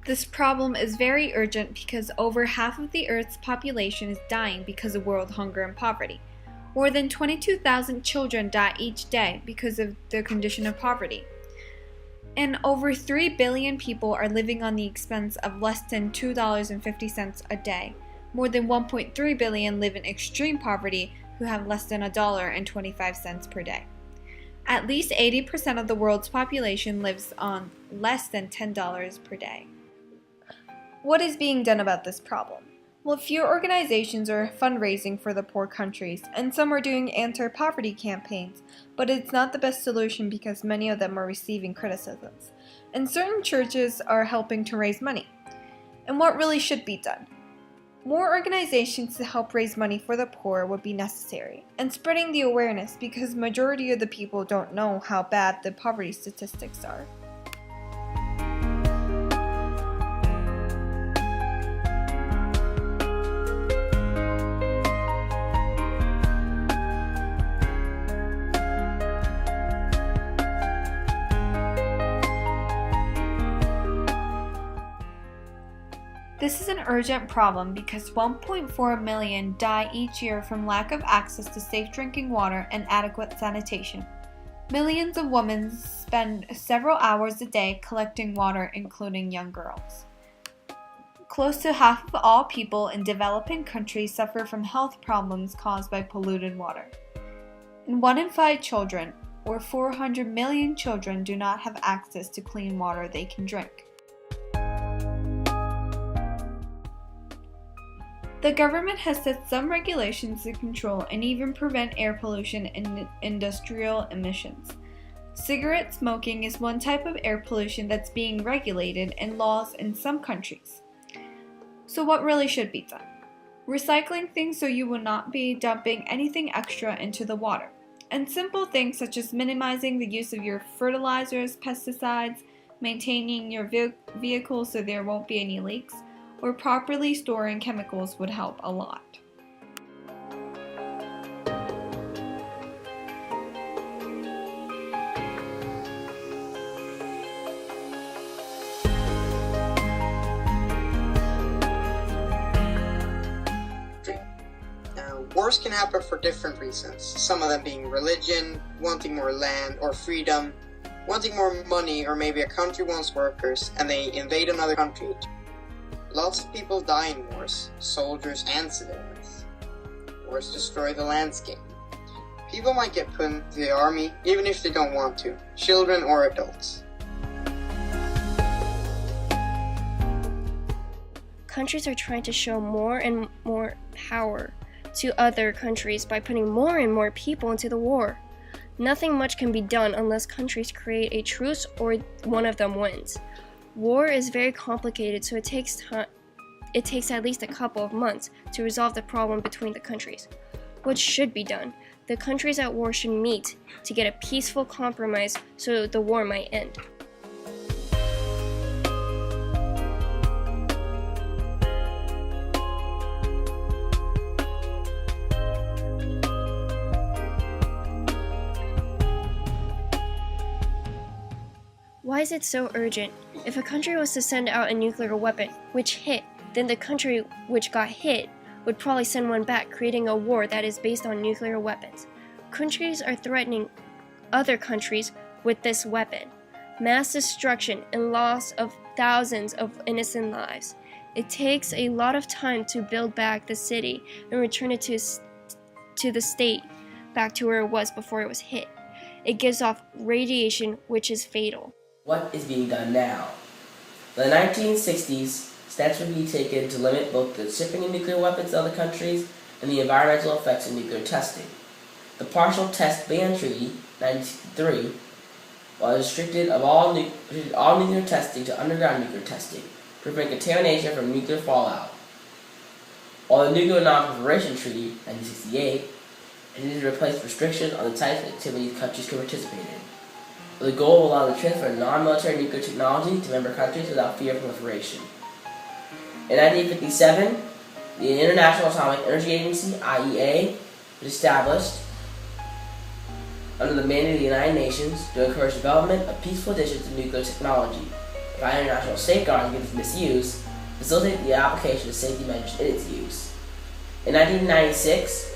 This problem is very urgent because over half of the Earth's population is dying because of world hunger and poverty. More than 22,000 children die each day because of the condition of poverty. And over 3 billion people are living on the expense of less than $2.50 a day. More than 1.3 billion live in extreme poverty who have less than $1.25 per day. At least 80% of the world's population lives on less than $10 per day. What is being done about this problem? Well, few organizations are fundraising for the poor countries, and some are doing anti-poverty campaigns, but it's not the best solution because many of them are receiving criticisms. And certain churches are helping to raise money. And what really should be done? More organizations to help raise money for the poor would be necessary, and spreading the awareness because majority of the people don't know how bad the poverty statistics are. This is an urgent problem because 1.4 million die each year from lack of access to safe drinking water and adequate sanitation. Millions of women spend several hours a day collecting water, including young girls. Close to half of all people in developing countries suffer from health problems caused by polluted water. And 1 in 5 children, or 400 million children, do not have access to clean water they can drink. The government has set some regulations to control and even prevent air pollution and industrial emissions. Cigarette smoking is one type of air pollution that's being regulated in laws in some countries. So what really should be done? Recycling things so you will not be dumping anything extra into the water. And simple things such as minimizing the use of your fertilizers, pesticides, maintaining your vehicle so there won't be any leaks, or properly storing chemicals would help a lot. Wars can happen for different reasons, some of them being religion, wanting more land or freedom, wanting more money, or maybe a country wants workers and they invade another country. Lots of people die in wars, soldiers and civilians. Wars destroy the landscape. People might get put into the army even if they don't want to, children or adults. Countries are trying to show more and more power to other countries by putting more and more people into the war. Nothing much can be done unless countries create a truce or one of them wins. War is very complicated, so it takes time. It takes at least a couple of months to resolve the problem between the countries. What should be done? The countries at war should meet to get a peaceful compromise so the war might end. Why is it so urgent? If a country was to send out a nuclear weapon, which hit, then the country which got hit would probably send one back, creating a war that is based on nuclear weapons. Countries are threatening other countries with this weapon. Mass destruction and loss of thousands of innocent lives. It takes a lot of time to build back the city and return it to the state, back to where it was before it was hit. It gives off radiation which is fatal. What is being done now? In the 1960s, steps would be taken to limit both the shipping of nuclear weapons to other countries and the environmental effects of nuclear testing. The Partial Test Ban Treaty, 1963, was restricted of all nuclear testing to underground nuclear testing to prevent contamination from nuclear fallout. While the Nuclear Non-Proliferation Treaty, 1968, intended to replace restrictions on the types of activities countries could participate in. The goal will allow the transfer of non-military nuclear technology to member countries without fear of proliferation. In 1957, the International Atomic Energy Agency, IEA, was established under the mandate of the United Nations to encourage development of peaceful additions to nuclear technology. provide international safeguards against misuse, facilitate the application of safety measures in its use. In 1996,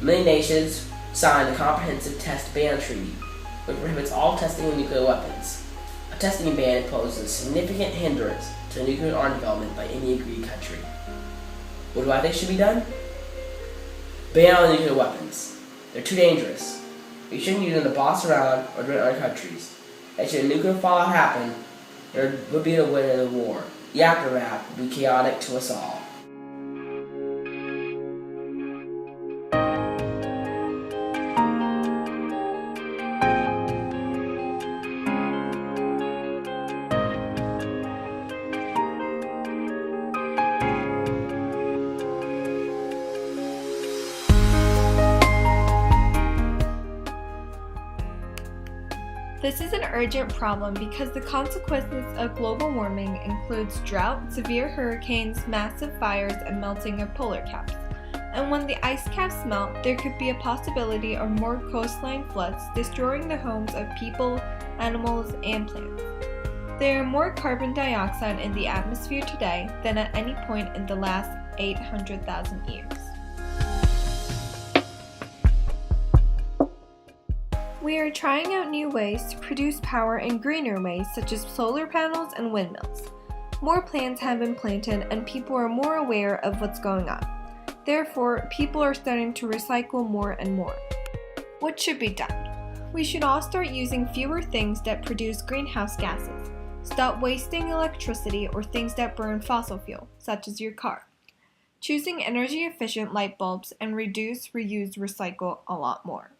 many nations signed the Comprehensive Test Ban Treaty, which prohibits all testing of nuclear weapons. A testing ban poses a significant hindrance to nuclear arms development by any agreed country. What do I think should be done? Ban all nuclear weapons. They're too dangerous. We shouldn't use them to boss around or threaten other countries. And should a nuclear fallout happen, there would be a winner in the war. The aftermath would be chaotic to us all. This is an urgent problem because the consequences of global warming includes drought, severe hurricanes, massive fires, and melting of polar caps. And when the ice caps melt, there could be a possibility of more coastline floods destroying the homes of people, animals, and plants. There are more carbon dioxide in the atmosphere today than at any point in the last 800,000 years. We are trying out new ways to produce power in greener ways such as solar panels and windmills. More plants have been planted and people are more aware of what's going on. Therefore, people are starting to recycle more and more. What should be done? We should all start using fewer things that produce greenhouse gases. Stop wasting electricity or things that burn fossil fuel, such as your car. Choosing energy efficient light bulbs and reduce, reuse, recycle a lot more.